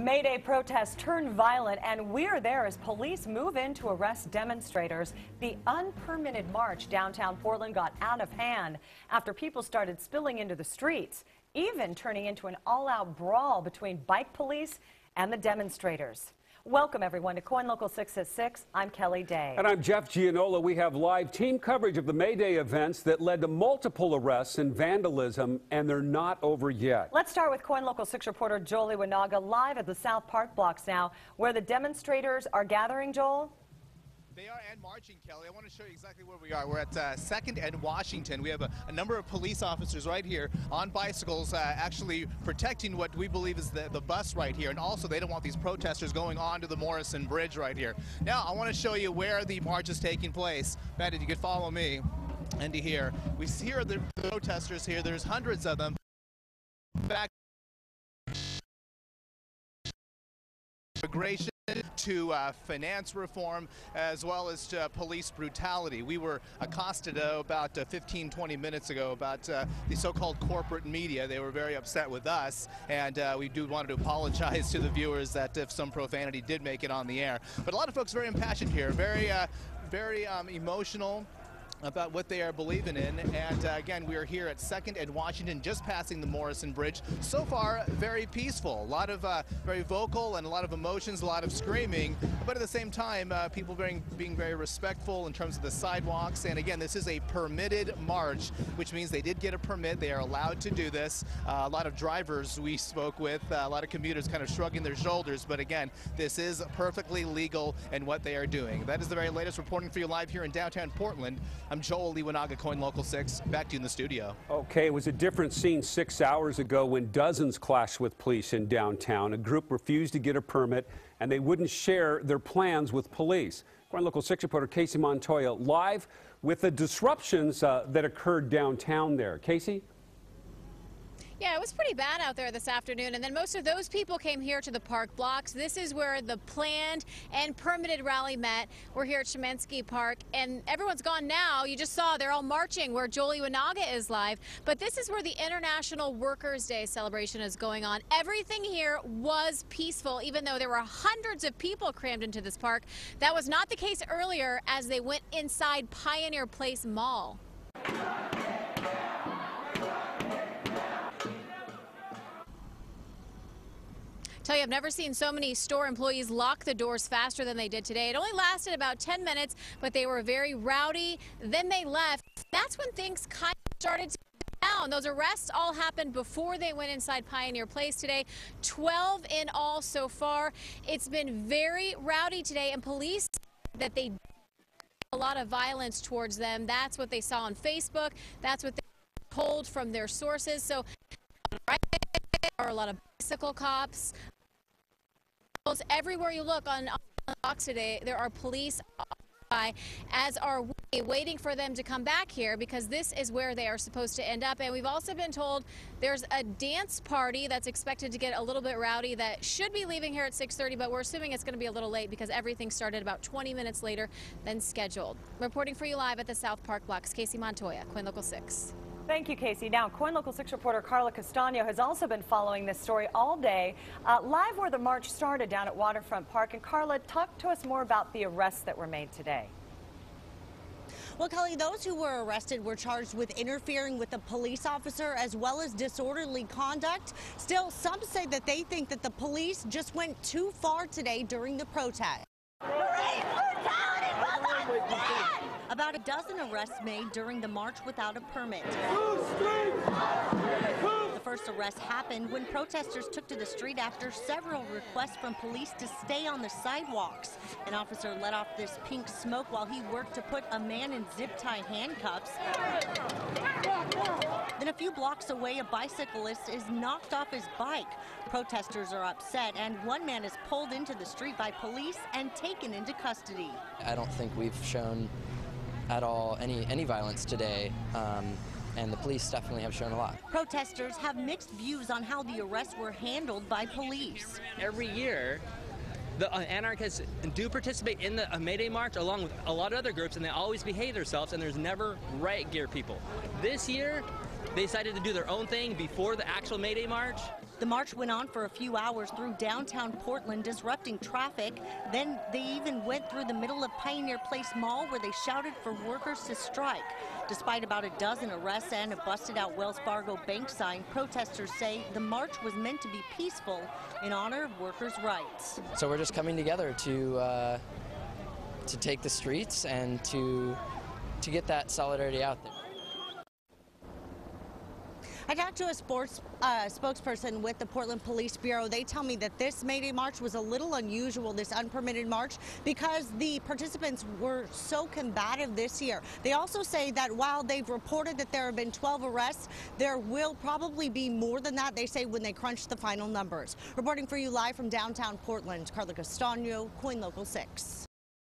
May Day protests turned violent, and we're there as police move in to arrest demonstrators. The unpermitted march downtown Portland got out of hand after people started spilling into the streets, even turning into an all-out brawl between bike police and the demonstrators. Welcome, everyone, to KOIN Local 6 at 6. I'm Kelly Day. And I'm Jeff Gianola. We have live team coverage of the May Day events that led to multiple arrests and vandalism, and they're not over yet. Let's start with KOIN Local 6 reporter Joel Iwanaga live at the South Park blocks now, where the demonstrators are gathering, Joel. They are and marching, Kelly. I want to show you exactly where we are. We're at 2nd and Washington. We have a number of police officers right here on bicycles actually protecting what we believe is the bus right here. And also, they don't want these protesters going onto the Morrison Bridge right here. Now, I want to show you where the march is taking place. Matt, if you could follow me into here. We see here the protesters here. There's hundreds of them. Back immigration to finance reform, as well as to police brutality. We were accosted about 15-20 minutes ago about the so-called corporate media. They were very upset with us, and we do want to apologize to the viewers that if some profanity did make it on the air. But a lot of folks very impassioned here, very emotional about what they are believing in. And again, we are here at 2nd and Washington, just passing the Morrison Bridge. So far, very peaceful. A lot of very vocal and a lot of emotions, a lot of screaming, but at the same time, people being very respectful in terms of the sidewalks. And again, this is a permitted march, which means they did get a permit. They are allowed to do this. A lot of drivers we spoke with, a lot of commuters kind of shrugging their shoulders. But again, this is perfectly legal in what they are doing. That is the very latest reporting for you live here in downtown Portland. I'm Joel Iwanaga, KOIN Local 6. Back to you in the studio. Okay, it was a different scene 6 hours ago when dozens clashed with police in downtown. A group refused to get a permit, and they wouldn't share their plans with police. KOIN Local 6 reporter Kacey Montoya live with the disruptions that occurred downtown there. Kacey? Yeah, it was pretty bad out there this afternoon, and then most of those people came here to the park blocks. This is where the planned and permitted rally met. We're here at Shemansky Park, and everyone's gone now. You just saw they're all marching where Joel Iwanaga is live, but this is where the International Workers' Day celebration is going on. Everything here was peaceful, even though there were hundreds of people crammed into this park. That was not the case earlier as they went inside Pioneer Place Mall. Tell you, I've never seen so many store employees lock the doors faster than they did today. It only lasted about 10 minutes, but they were very rowdy. Then they left. That's when things kind of started to go down. Those arrests all happened before they went inside Pioneer Place today. 12 in all so far. It's been very rowdy today, and police that they a lot of violence towards them. That's what they saw on Facebook. That's what they told from their sources. So right there are a lot of bicycle cops. Everywhere you look on the blocks today, there are police, as are we, waiting for them to come back here, because this is where they are supposed to end up. And we've also been told there's a dance party that's expected to get a little bit rowdy that should be leaving here at 6:30, but we're assuming it's going to be a little late because everything started about 20 minutes later than scheduled. Reporting for you live at the South Park blocks, Kacey Montoya, KOIN Local 6. Thank you, Kacey. Now, KOIN Local 6 reporter Carla Castano has also been following this story all day, live where the march started down at Waterfront Park. And Carla, talk to us more about the arrests that were made today. Well, Kelly, those who were arrested were charged with interfering with a police officer as well as disorderly conduct. Still, some say that they think that the police just went too far today during the protest. About a dozen arrests made during the march without a permit. The first arrest happened when protesters took to the street after several requests from police to stay on the sidewalks. An officer let off this pink smoke while he worked to put a man in zip-tie handcuffs. Then a few blocks away, a bicyclist is knocked off his bike. Protesters are upset, and one man is pulled into the street by police and taken into custody. I don't think we've shown at all any violence today, and the police definitely have shown a lot. Protesters have mixed views on how the arrests were handled by police. Every year, the anarchists do participate in the May Day march along with a lot of other groups, and they always behave themselves, and there's never riot gear people. This year, they decided to do their own thing before the actual May Day march. The march went on for a few hours through downtown Portland, disrupting traffic. Then they even went through the middle of Pioneer Place Mall, where they shouted for workers to strike. Despite about a dozen arrests and a busted-out Wells Fargo bank sign, protesters say the march was meant to be peaceful in honor of workers' rights. So we're just coming together to take the streets and to get that solidarity out there. I talked to a sports spokesperson with the Portland Police Bureau. They tell me that this May Day march was a little unusual, this unpermitted march, because the participants were so combative this year. They also say that while they've reported that there have been 12 arrests, there will probably be more than that, they say, when they crunch the final numbers. Reporting for you live from downtown Portland, Carla Castano, KOIN Local 6.